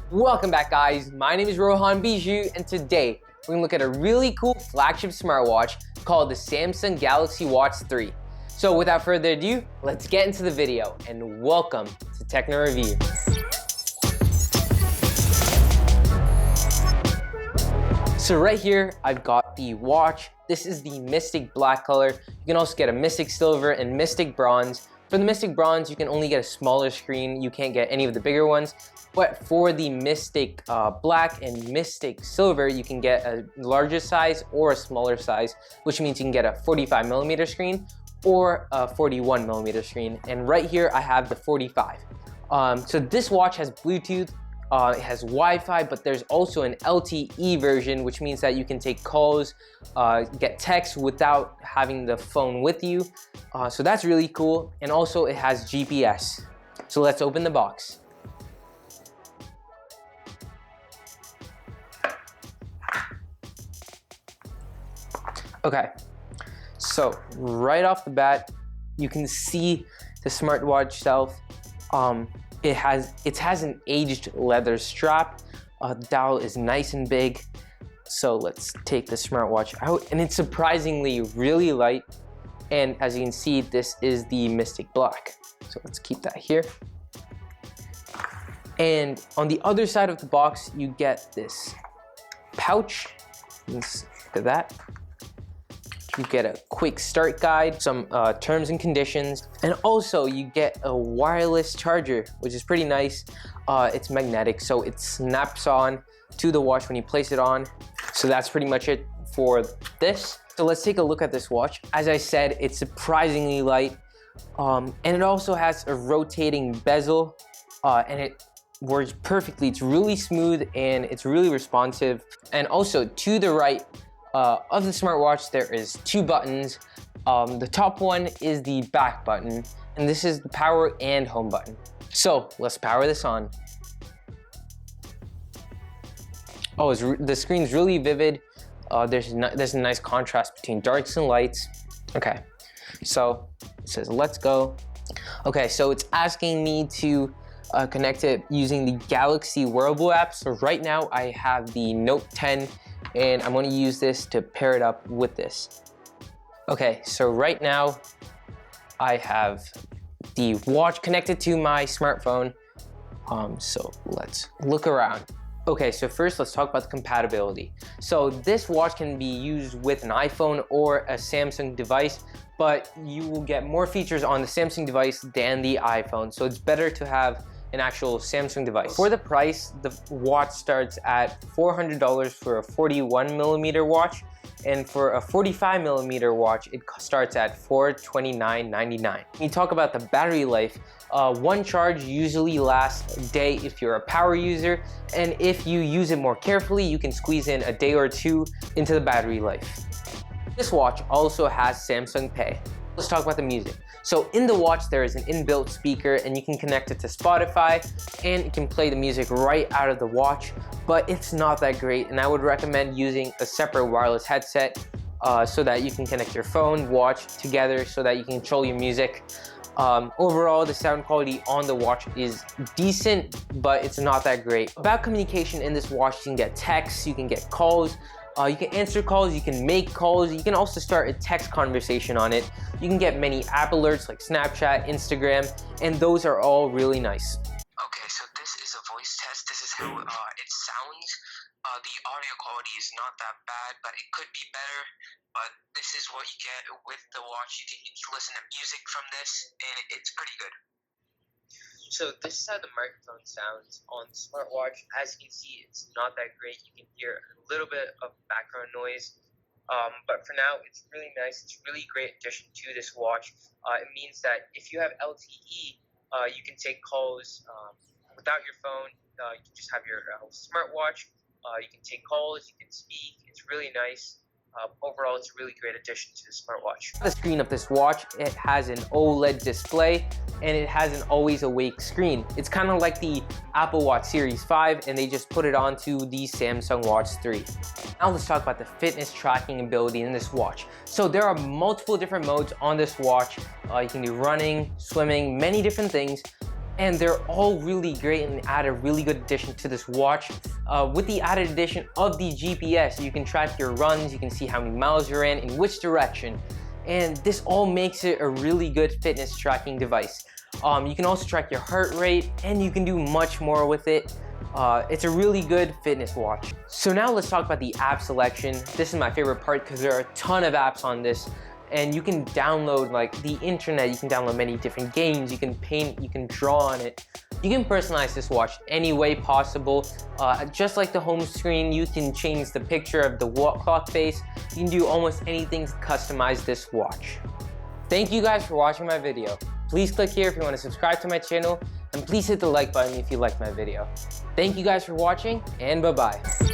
Welcome back, guys. My name is Rohan Bijou, and today we're gonna look at a really cool flagship smartwatch called the Samsung Galaxy Watch 3. So without further ado, let's get into the video, and welcome to Techno Review. So right here, I've got the watch. This is the Mystic Black color. You can also get a Mystic Silver and Mystic Bronze. For the Mystic Bronze, you can only get a smaller screen. You can't get any of the bigger ones. But for the Mystic Black and Mystic Silver, you can get a larger size or a smaller size, which means you can get a 45mm screen or a 41mm screen. And right here, I have the 45. So this watch has Bluetooth, it has Wi-Fi, but there's also an LTE version, which means that you can take calls, get texts without having the phone with you. So that's really cool. And also it has GPS. So let's open the box. Okay, so right off the bat, you can see the smartwatch itself. It has an aged leather strap. The dial is nice and big. So let's take the smartwatch out, and it's surprisingly really light. And as you can see, this is the Mystic Black. So let's keep that here. And on the other side of the box, you get this pouch. Let's look at that. You get a quick start guide, some terms and conditions, and also you get a wireless charger, which is pretty nice. It's magnetic, so it snaps on to the watch when you place it on. So that's pretty much it for this. So let's take a look at this watch. As I said, it's surprisingly light, and it also has a rotating bezel, and it works perfectly. It's really smooth and it's really responsive. And also to the right, of the smartwatch, there is two buttons. The top one is the back button, and this is the power and home button. So let's power this on. Oh, the screen's really vivid. There's a nice contrast between darks and lights. Okay, so it says let's go. Okay, so it's asking me to connect it using the Galaxy wearable app. So right now I have the Note 10, and I'm going to use this to pair it up with this. Okay, so right now I have the watch connected to my smartphone. So let's look around. Okay, so first let's talk about the compatibility. So this watch can be used with an iPhone or a Samsung device, but you will get more features on the Samsung device than the iPhone. So it's better to have an actual Samsung device. For the price, the watch starts at $400 for a 41mm watch, and for a 45mm watch, it starts at $429.99. When you talk about the battery life, one charge usually lasts a day if you're a power user, and if you use it more carefully, you can squeeze in a day or two into the battery life. This watch also has Samsung Pay. Let's talk about the music. So in the watch, there is an inbuilt speaker, and you can connect it to Spotify, and it can play the music right out of the watch, but it's not that great, and I would recommend using a separate wireless headset so that you can connect your phone, watch together so that you can control your music. Overall, the sound quality on the watch is decent, but it's not that great. About communication in this watch, you can get texts, you can get calls, you can answer calls, you can make calls, you can also start a text conversation on it. You can get many app alerts like Snapchat, Instagram, and those are all really nice. Okay, so this is a voice test. This is how it sounds. The audio quality is not that bad, but it could be better. But this is what you get with the watch. You can listen to music from this, and it's pretty good. So this is how the microphone sounds on the smartwatch. As you can see, it's not that great. You can hear a little bit of background noise, but for now, it's really nice. It's a really great addition to this watch. It means that if you have LTE, you can take calls without your phone. You can just have your smartwatch. You can take calls, you can speak. It's really nice. Overall, it's a really great addition to the smartwatch. The screen of this watch, it has an OLED display, and it has an always awake screen. It's kind of like the Apple Watch Series 5, and they just put it onto the Samsung Watch 3. Now let's talk about the fitness tracking ability in this watch. So there are multiple different modes on this watch. You can do running, swimming, many different things. and they're all really great and add a really good addition to this watch. With the added addition of the GPS, you can track your runs, you can see how many miles you're in which direction, and this all makes it a really good fitness tracking device. You can also track your heart rate, and you can do much more with it. It's a really good fitness watch. So now let's talk about the app selection. This is my favorite part because there are a ton of apps on this, and you can download like the internet, you can download many different games, you can paint, you can draw on it. You can personalize this watch any way possible. Just like the home screen, you can change the picture of the clock face. You can do almost anything to customize this watch. Thank you guys for watching my video. Please click here if you want to subscribe to my channel, and please hit the like button if you liked my video. Thank you guys for watching, and bye-bye.